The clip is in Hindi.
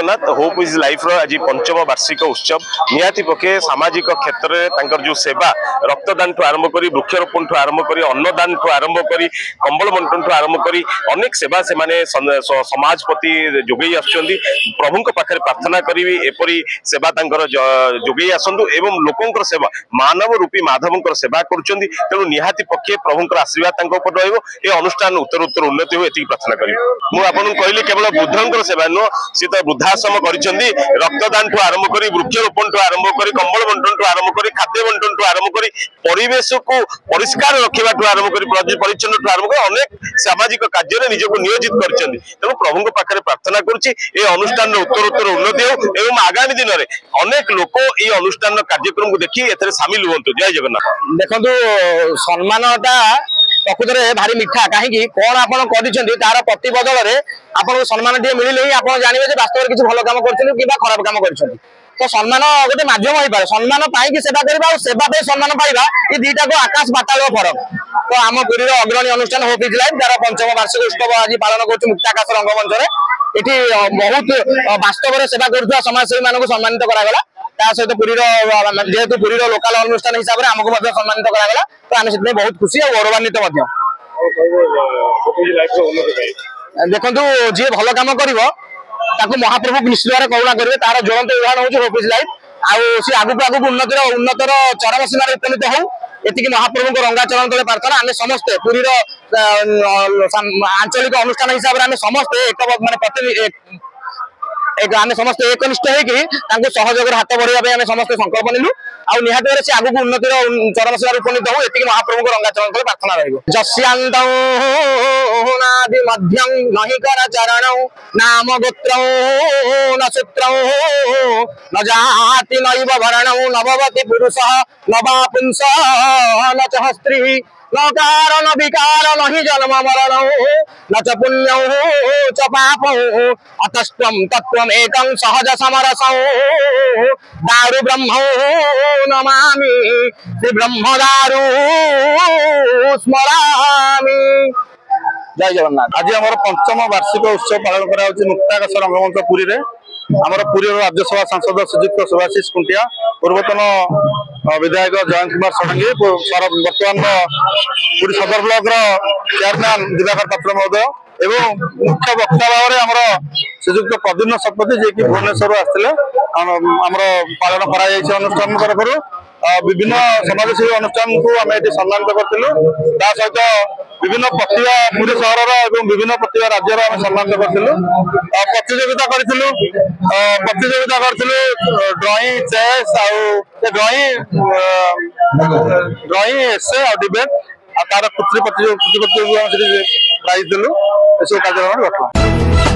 जगन्नाथ होप इज लाइफ आज पंचम वार्षिक उत्सव निहाती पक्षे सामाजिक क्षेत्र में जो सेवा रक्तदान ठू आरंभ कर वृक्षरोपण ठू आरंभ कर अन्नदान ठू आरंभ कर कंबल बंटन ठू आरंभ कर अनेक सेवा से समाज प्रति जोगई आसुंच प्रभु पाखे प्रार्थना करी एपरी सेवा जोगई आसतु एवं लोकंर सेवा मानव रूपी माधव सेवा करुँच तेणु निहाती पक्षे प्रभुंर आशीर्वाद ये अनुष्ठान उत्तर उत्तर उन्नति हो ये प्रार्थना करी मुझे कहली केवल बुद्धंकर सेवा नुह सी तो वृद्धाश्रम कर रक्तदान ठू आरंभ कर वृक्षरोपण ठू आरंभ कर कंबल बंटन ठू आरंभ कर खाद्य बंटन ठू आरंभ कर परिवेश को परिष्कार रखा ठू आरंभ कर परिच्छन्न ठू आरंभ कर अनेक सामाजिक कार्य निजक नियोजित कर तेणु प्रभु पाखे प्रार्थना करुच्ची अनुष्ठान उत्तर उत्तर उन्नति हो एवं आगामी दिन में अनेक लोक ये अनुष्ठान कार्यक्रम को देखी ए सामिल हूँ। जय जगन्नाथ। देखो सम्मानटा प्रकृत में भारी मिठा कहीं कौन आपड़ तार प्रतिबदल आपको सम्मान टे मिले ही आप जानवे वास्तव किसी भल कम कर खराब कम कर तो सम्मान गोटे मध्यम हो पाए सम्मान पाई सेवा करवा और सेवा पे सम्मान पाइबा ये दुईटा को आकाश पाताल फरक। तो आम पुरी अग्रणी अनुष्ठान होप इज लाइफ तार पंचम वार्षिक उत्सव आज पालन कर मुक्ताकाश रंगमंच ये बहुत वास्तव में सेवा कर समाजसेवी मानक सम्मानित करागला सहित पुरी जेहेतु पुरी लोकाल अनुष्ठान हिसाब से आमको सम्मानित करागला तो आम से बहुत खुशी और गौरवान्वित देखो जी भल कम कर महाप्रभु निश्चित भाव करुणा करेंगे तार ज्वलंत उदाहरण हूँ होप इज लाइफ आगे आगू उन्नतर चरम सीमार उपनीत हो ये महाप्रभु को रंगाचरण तले प्रार्थना आम समस्ते पुरी आंचलिक अनुष्ठान हिसाब से आम समस्ते आम समस्त एकनिष्ठ होकर सहयोग हाथ बढ़ाई आम समस्त संकल्प नेलु आहाती से आगू उन्नतिर चरम सीमार उपनीत हो ये महाप्रभु को रंगाचरण तले प्रार्थना रही जस्यांदी मध्यम नहीं कर चरण नाम गोत्र न सूत्र न जाति नैव भरण नववती पुरुष नवा पुंस न च स्त्री न कारण विकार नहीं जन्म मरण न च पुण्य च पाप अतस्त्वं तत्त्वम् एकं सहज समरस दारु ब्रह्म नमामि श्री ब्रह्म दारु स्मरामि। जय जगन्नाथ। आज आम पंचम वार्षिक उत्सव पालन कर मुक्ताकाश रंगमंच पुरी में आमर पुरी राज्यसभा सांसद श्रीजुक्त सुभाषिष खुंटिया पूर्वतन विधायक जयंत कुमार षडंगी बर्तमान पुरी सदर ब्लॉक चेयरमैन दिवाकर पात्र महोदय एवं मुख्य वक्ता भाव में श्रीजुक्त प्रद्युम्न शतपथी जी की भुवनेश्वर आसते आमर पालन कर अनुष्ठान तरफ विभिन्न समाजसेवी अनुष्ठान को आम ये सम्मानित करूँ सहित विभिन्न प्रतिभा पुरी सहर और विभिन्न प्रतिभा राज्यर आम सम्मानित करूँ प्रतियोगिता करूँ ड्रॉइंग चेस ड्रॉइंग एसे और डिबेट तार कृति प्रतियोगिता प्राइज देलु। कार्यक्रम